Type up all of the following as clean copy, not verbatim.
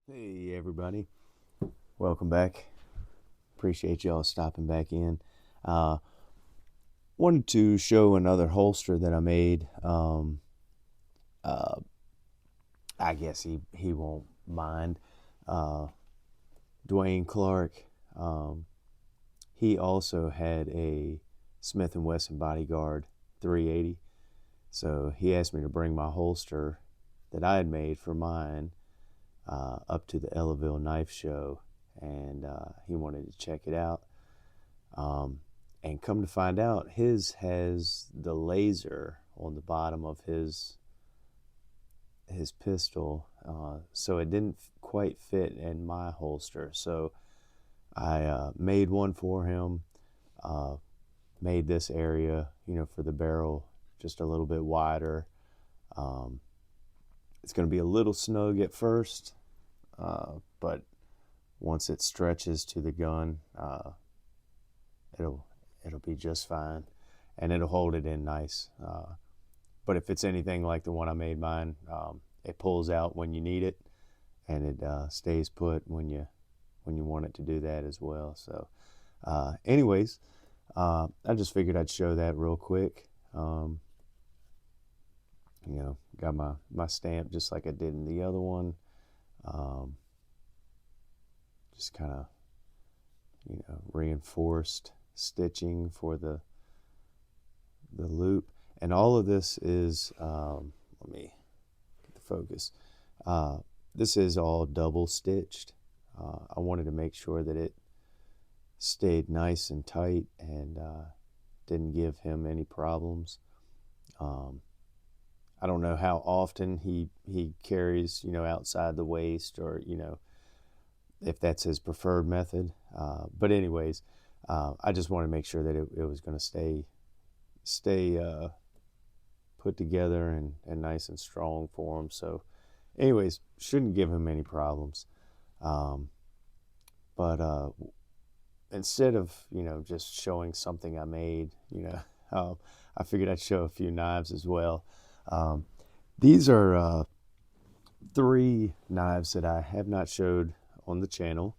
Hey everybody, welcome back. Appreciate y'all stopping back in. Uh, Wanted to show another holster that I made. Uh, I guess he won't mind. Uh, Dwayne Clark. Um, he also had a Smith and Wesson bodyguard 380, so he asked me to bring my holster that I had made for mine up to the Ellaville Knife Show, and he wanted to check it out. And come to find out, his has the laser on the bottom of his pistol, so it didn't quite fit in my holster. So I made one for him. Uh, Made this area, for the barrel just a little bit wider. Um, it's going to be a little snug at first, but once it stretches to the gun, it'll it'll be just fine, and it'll hold it in nice. But if it's anything like the one I made mine, it pulls out when you need it, and it stays put when you want it to do that as well. So, anyways, I just figured I'd show that real quick. Got my stamp just like I did in the other one. Just kind of reinforced stitching for the loop, and all of this is let me get the focus. This is all double stitched. I wanted to make sure that it stayed nice and tight and didn't give him any problems. I don't know how often he carries outside the waist, or if that's his preferred method. But anyways, I just want to make sure that it was going to stay put together and nice and strong for him. So anyways, shouldn't give him any problems. But instead of just showing something I made, I figured I'd show a few knives as well. These are 3 knives that I have not showed on the channel.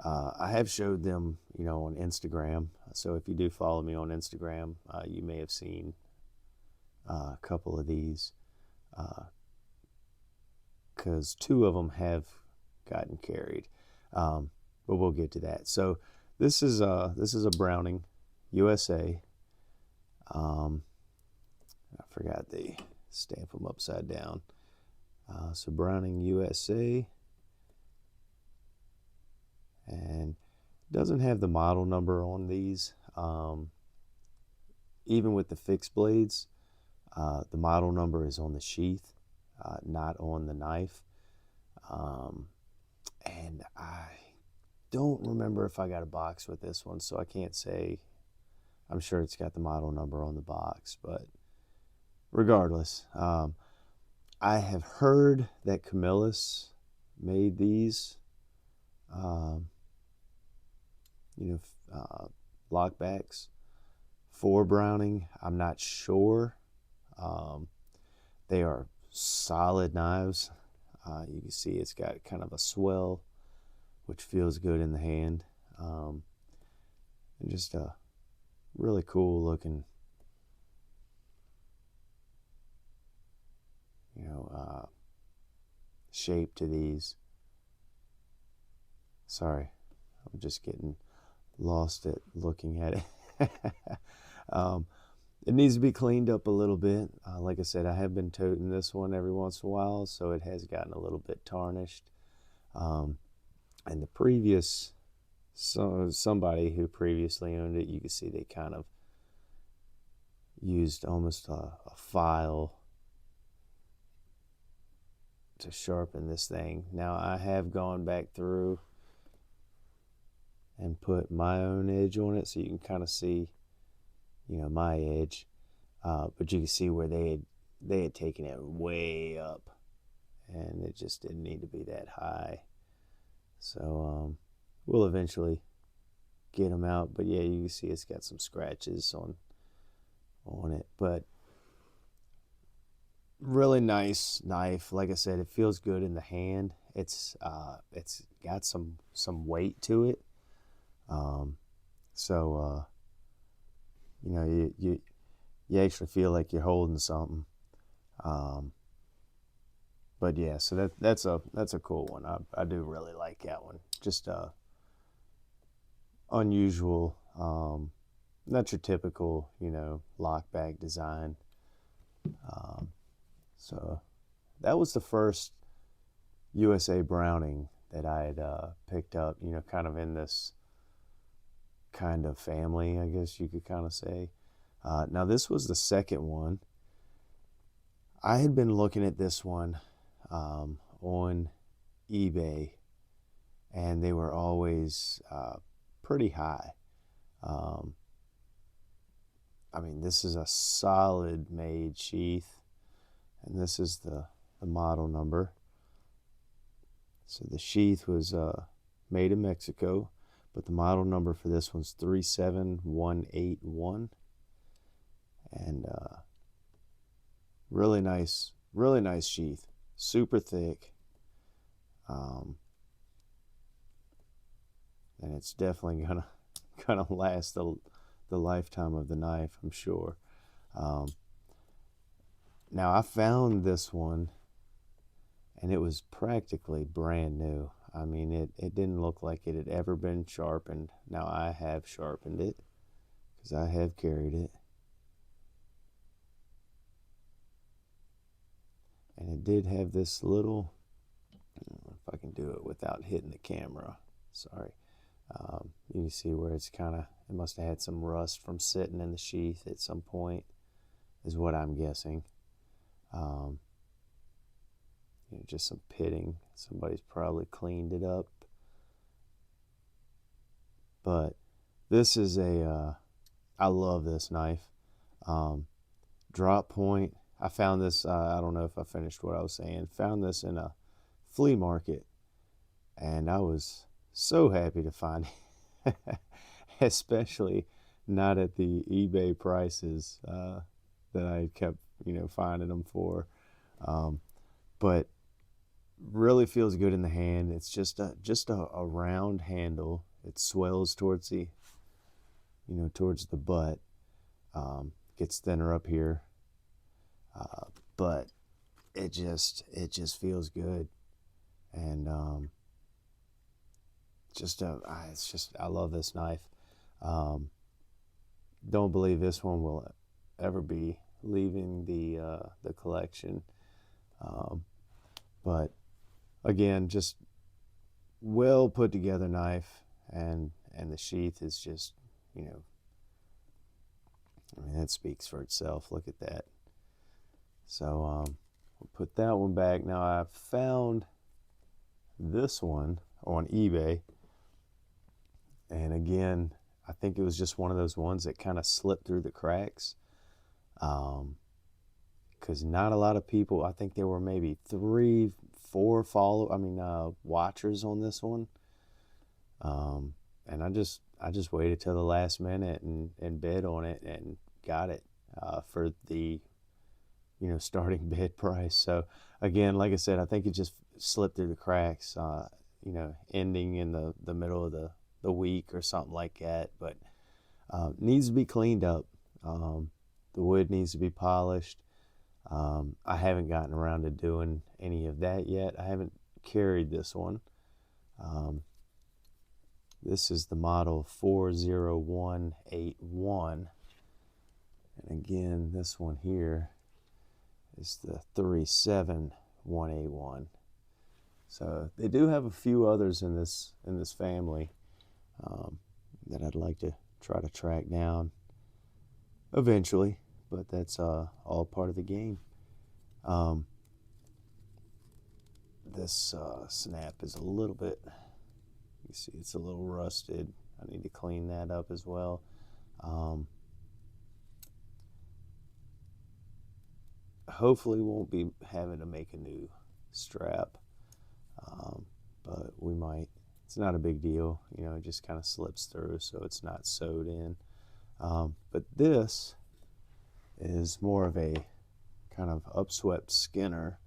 I have showed them, on Instagram. So if you do follow me on Instagram, you may have seen a couple of these, because 2 of them have gotten carried. But we'll get to that. So this is a Browning USA. I forgot they stamp them upside down. So Browning USA, and doesn't have the model number on these. Even with the fixed blades, the model number is on the sheath, not on the knife. And I don't remember if I got a box with this one, so I can't say. I'm sure it's got the model number on the box, but regardless, I have heard that Camillus made these, lockbacks for Browning. I'm not sure. They are solid knives. You can see it's got kind of a swell, which feels good in the hand. And just a really cool looking, shape to these. Sorry, I'm just getting lost at looking at it. It needs to be cleaned up a little bit. Like I said, I have been toting this one every once in a while, so it has gotten a little bit tarnished. And the previous, somebody who previously owned it, you can see they kind of used almost a file to sharpen this thing. Now I have gone back through and put my own edge on it, so you can kind of see, my edge. But you can see where they had taken it way up, and it just didn't need to be that high. So we'll eventually get them out. But yeah, you can see it's got some scratches on it. But really nice knife. Like I said, it feels good in the hand, it's got some weight to it. Um, so you know, you actually feel like you're holding something. Um, but yeah, so that's a cool one. I do really like that one. Just unusual, not your typical, lock bag design. Um, so that was the first USA Browning that I had picked up, kind of in this kind of family, I guess you could kind of say. Now, this was the second one. I had been looking at this one on eBay, and they were always pretty high. Um, I mean, this is a solid made sheath, and this is the model number. So the sheath was made in Mexico, but the model number for this one's 37181, and really nice sheath, super thick, and it's definitely gonna last the lifetime of the knife, I'm sure. Now I found this one, and it was practically brand new. I mean, it didn't look like it had ever been sharpened. Now I have sharpened it because I have carried it. And it did have this little, I don't know if I can do it without hitting the camera. Sorry. You can see where it must have had some rust from sitting in the sheath at some point, is what I'm guessing. Just some pitting. Somebody's probably cleaned it up. But this is I love this knife. Drop point. I found this, I don't know if I finished what I was saying. Found this in a flea market, and I was so happy to find it, especially not at the eBay prices that I kept, finding them for. But really feels good in the hand. It's just a round handle. It swells towards the butt. Gets thinner up here, but it just feels good, and I love this knife. Don't believe this one will ever be leaving the collection, but again, just well put together knife, and the sheath is just, I mean, that speaks for itself. Look at that. So we'll put that one back. Now I found this one on eBay, and again, I think it was just one of those ones that kind of slipped through the cracks, because not a lot of people, I think there were maybe 3-4 watchers on this one, and I just waited till the last minute and bid on it and got it for the starting bid price. So again, like I said, I think it just slipped through the cracks, ending in the middle of the week or something like that. But needs to be cleaned up. The wood needs to be polished. I haven't gotten around to doing any of that yet. I haven't carried this one. This is the model 40181. And again, this one here is the 37181. So they do have a few others in this family that I'd like to try to track down eventually, but that's all part of the game. This snap is a little bit, you see it's a little rusted. I need to clean that up as well. Hopefully won't be having to make a new strap, but we might. It's not a big deal, it just kind of slips through, so it's not sewed in. But this is more of a kind of upswept Skinner.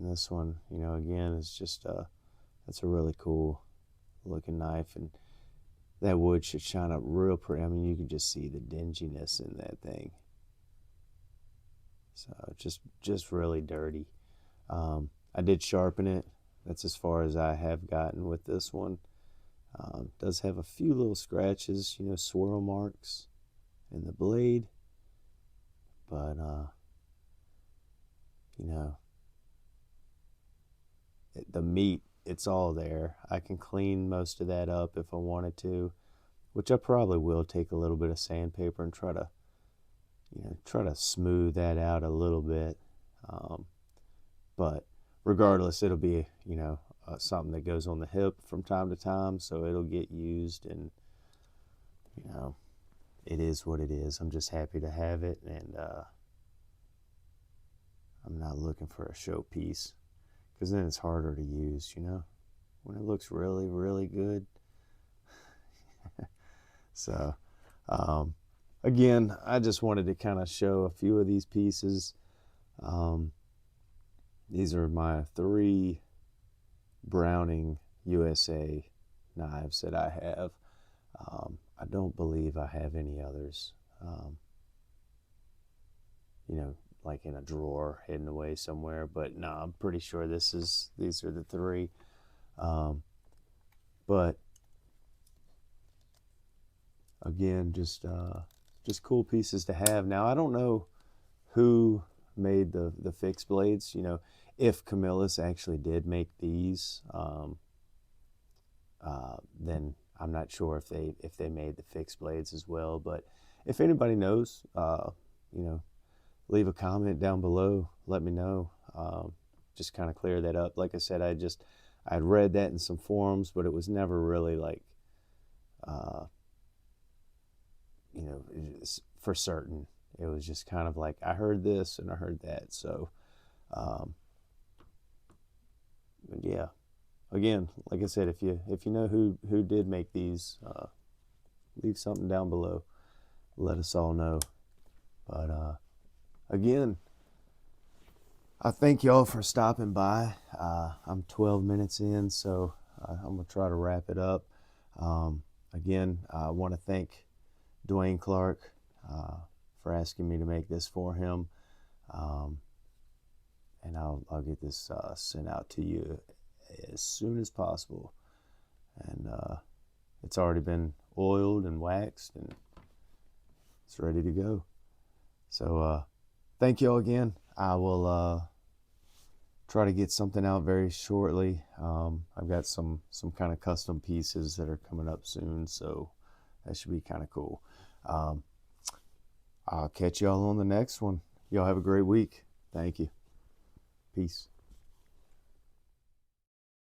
And this one, you know, again, is just that's a really cool looking knife, and that wood should shine up real pretty. I mean, you can just see the dinginess in that thing. So just really dirty. I did sharpen it. That's as far as I have gotten with this one. Does have a few little scratches, you know, swirl marks in the blade, but you know, the meat, it's all there. I can clean most of that up if I wanted to, which I probably will. Take a little bit of sandpaper and try to, you know, try to smooth that out a little bit. But regardless, it'll be, you know, something that goes on the hip from time to time, so it'll get used, and you know, it is what it is. I'm just happy to have it, and I'm not looking for a showpiece, because then it's harder to use, you know, when it looks really, really good. So, again, I just wanted to kind of show a few of these pieces. These are my 3 Browning USA knives that I have. I don't believe I have any others, you know, like in a drawer hidden away somewhere, but no, I'm pretty sure these are the 3. But again, just cool pieces to have. Now, I don't know who made the fixed blades, you know, if Camillus actually did make these, then I'm not sure if they made the fixed blades as well. But if anybody knows, you know, leave a comment down below. Let me know. Just kind of clear that up. Like I said, I'd read that in some forums, but it was never really like, you know, for certain. It was just kind of like, I heard this and I heard that. So, yeah. Again, like I said, if you know who did make these, leave something down below. Let us all know. But again, I thank y'all for stopping by. I'm 12 minutes in, so I'm gonna try to wrap it up. Again, I want to thank Dwayne Clark for asking me to make this for him, and I'll get this sent out to you as soon as possible. And it's already been oiled and waxed, and it's ready to go. So thank you all again. I will try to get something out very shortly. I've got some kind of custom pieces that are coming up soon, so that should be kind of cool. I'll catch y'all on the next one. Y'all have a great week. Thank you. Peace.